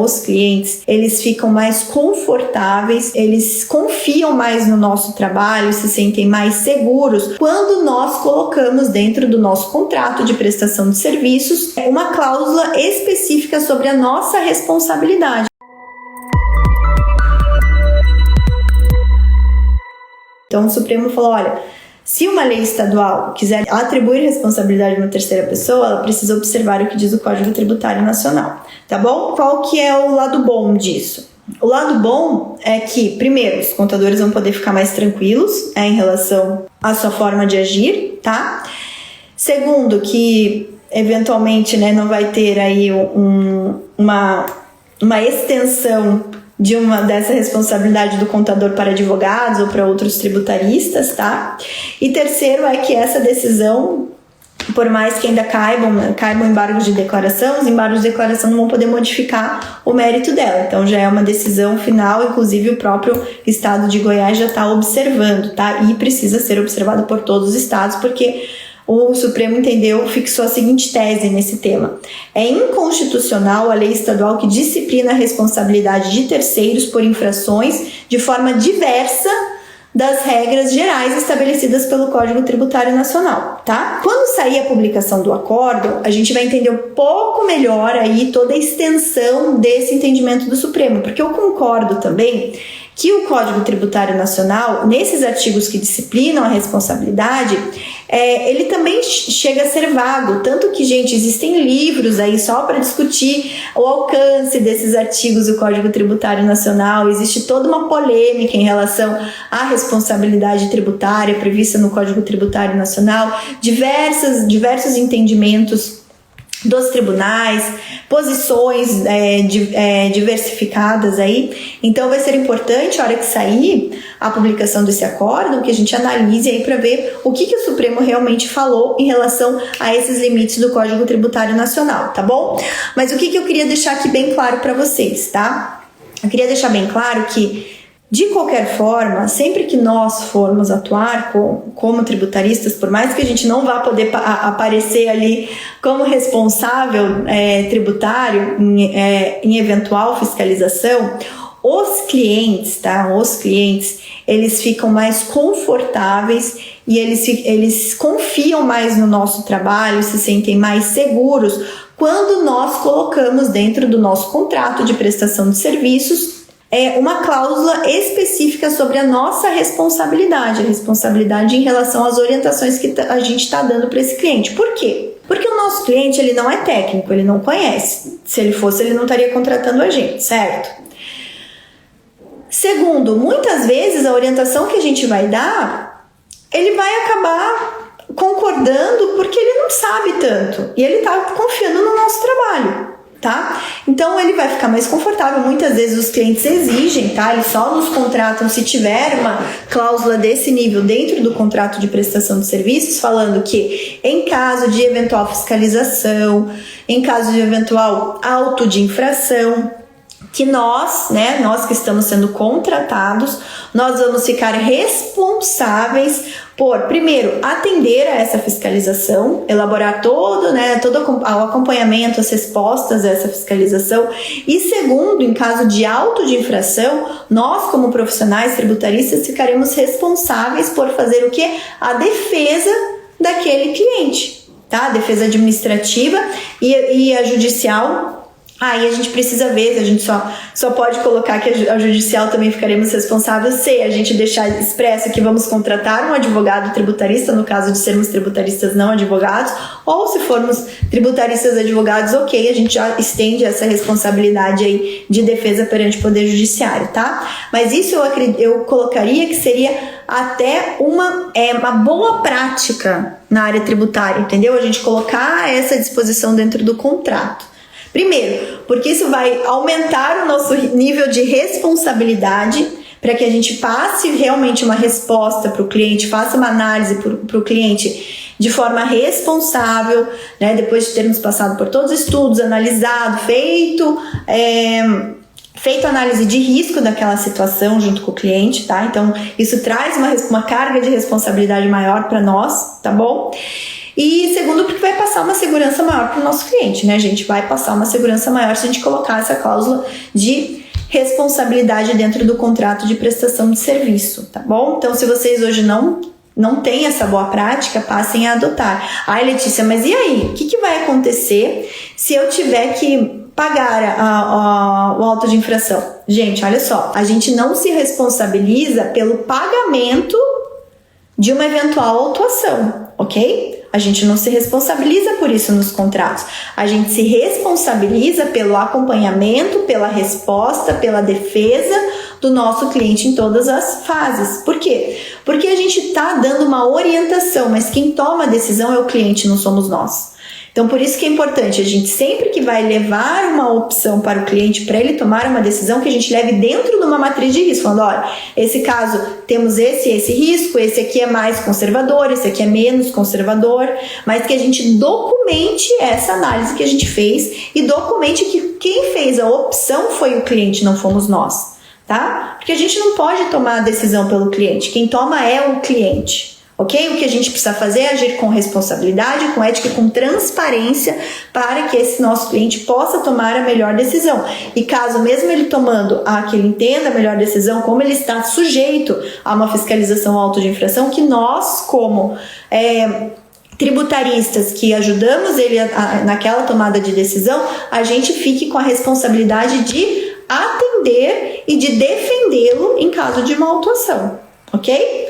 os clientes, eles ficam mais confortáveis, eles confiam mais no nosso trabalho, se sentem mais seguros quando nós colocamos dentro do nosso contrato de prestação de serviços uma cláusula específica sobre a nossa responsabilidade. Então o Supremo falou, olha, se uma lei estadual quiser atribuir responsabilidade a uma terceira pessoa, ela precisa observar o que diz o Código Tributário Nacional, tá bom? Qual que é o lado bom disso? O lado bom é que, primeiro, os contadores vão poder ficar mais tranquilos em relação à sua forma de agir, tá? Segundo, que eventualmente, né, não vai ter aí uma extensão dessa responsabilidade do contador para advogados ou para outros tributaristas, tá? E terceiro é que essa decisão, por mais que ainda caibam embargos de declaração, os embargos de declaração não vão poder modificar o mérito dela. Então já é uma decisão final, inclusive o próprio estado de Goiás já está observando, tá? E precisa ser observado por todos os estados, porque o Supremo fixou a seguinte tese nesse tema. É inconstitucional a lei estadual que disciplina a responsabilidade de terceiros por infrações de forma diversa das regras gerais estabelecidas pelo Código Tributário Nacional, tá? Quando sair a publicação do acórdão, a gente vai entender um pouco melhor aí toda a extensão desse entendimento do Supremo, porque eu concordo também que o Código Tributário Nacional, nesses artigos que disciplinam a responsabilidade, ele também chega a ser vago, tanto que, gente, existem livros aí só para discutir o alcance desses artigos do Código Tributário Nacional, existe toda uma polêmica em relação à responsabilidade tributária prevista no Código Tributário Nacional, diversos entendimentos dos tribunais, posições diversificadas aí. Então vai ser importante, a hora que sair a publicação desse acórdão, que a gente analise aí para ver o que o Supremo realmente falou em relação a esses limites do Código Tributário Nacional, tá bom? Mas o que eu queria deixar aqui bem claro para vocês, tá? Eu queria deixar bem claro que, de qualquer forma, sempre que nós formos atuar como tributaristas, por mais que a gente não vá poder aparecer ali como responsável tributário em eventual fiscalização, os clientes, tá? Os clientes, eles ficam mais confortáveis e eles confiam mais no nosso trabalho, se sentem mais seguros quando nós colocamos dentro do nosso contrato de prestação de serviços uma cláusula específica sobre a nossa responsabilidade, a responsabilidade em relação às orientações que a gente está dando para esse cliente. Por quê? Porque o nosso cliente, ele não é técnico, ele não conhece. Se ele fosse, ele não estaria contratando a gente, certo? Segundo, muitas vezes a orientação que a gente vai dar, ele vai acabar concordando porque ele não sabe tanto e ele está confiando no nosso trabalho. Tá? Então ele vai ficar mais confortável. Muitas vezes os clientes exigem, tá? Eles só nos contratam se tiver uma cláusula desse nível dentro do contrato de prestação de serviços, falando que em caso de eventual fiscalização, em caso de eventual auto de infração, que nós que estamos sendo contratados, nós vamos ficar responsáveis por, primeiro, atender a essa fiscalização, elaborar todo o acompanhamento, as respostas a essa fiscalização, e segundo, em caso de auto de infração, nós, como profissionais tributaristas, ficaremos responsáveis por fazer o quê? A defesa daquele cliente, tá? A defesa administrativa e a judicial. Aí a gente precisa ver, a gente só pode colocar que a judicial também ficaremos responsáveis se a gente deixar expresso que vamos contratar um advogado tributarista, no caso de sermos tributaristas não advogados, ou se formos tributaristas advogados, ok, a gente já estende essa responsabilidade aí de defesa perante o Poder Judiciário, tá? Mas isso eu colocaria que seria até uma boa prática na área tributária, entendeu? A gente colocar essa disposição dentro do contrato. Primeiro, porque isso vai aumentar o nosso nível de responsabilidade para que a gente passe realmente uma resposta para o cliente, faça uma análise para o cliente de forma responsável, né? Depois de termos passado por todos os estudos, analisado, feito análise de risco daquela situação junto com o cliente, tá? Então, isso traz uma carga de responsabilidade maior para nós, tá bom? E segundo, porque vai passar uma segurança maior para o nosso cliente, né? A gente vai passar uma segurança maior se a gente colocar essa cláusula de responsabilidade dentro do contrato de prestação de serviço, tá bom? Então, se vocês hoje não têm essa boa prática, passem a adotar. Ai, Letícia, mas e aí? O que vai acontecer se eu tiver que pagar o auto de infração? Gente, olha só, a gente não se responsabiliza pelo pagamento de uma eventual autuação, ok? A gente não se responsabiliza por isso nos contratos. A gente se responsabiliza pelo acompanhamento, pela resposta, pela defesa do nosso cliente em todas as fases. Por quê? Porque a gente está dando uma orientação, mas quem toma a decisão é o cliente, não somos nós. Então, por isso que é importante, a gente sempre que vai levar uma opção para o cliente, para ele tomar uma decisão, que a gente leve dentro de uma matriz de risco, falando, olha, esse caso temos esse risco, esse aqui é mais conservador, esse aqui é menos conservador, mas que a gente documente essa análise que a gente fez e documente que quem fez a opção foi o cliente, não fomos nós, tá? Porque a gente não pode tomar a decisão pelo cliente, quem toma é o cliente. Ok? O que a gente precisa fazer é agir com responsabilidade, com ética e com transparência para que esse nosso cliente possa tomar a melhor decisão. E caso mesmo ele tomando que ele entenda a melhor decisão, como ele está sujeito a uma fiscalização auto de infração, que nós, como tributaristas que ajudamos ele naquela tomada de decisão, a gente fique com a responsabilidade de atender e de defendê-lo em caso de uma autuação. Ok?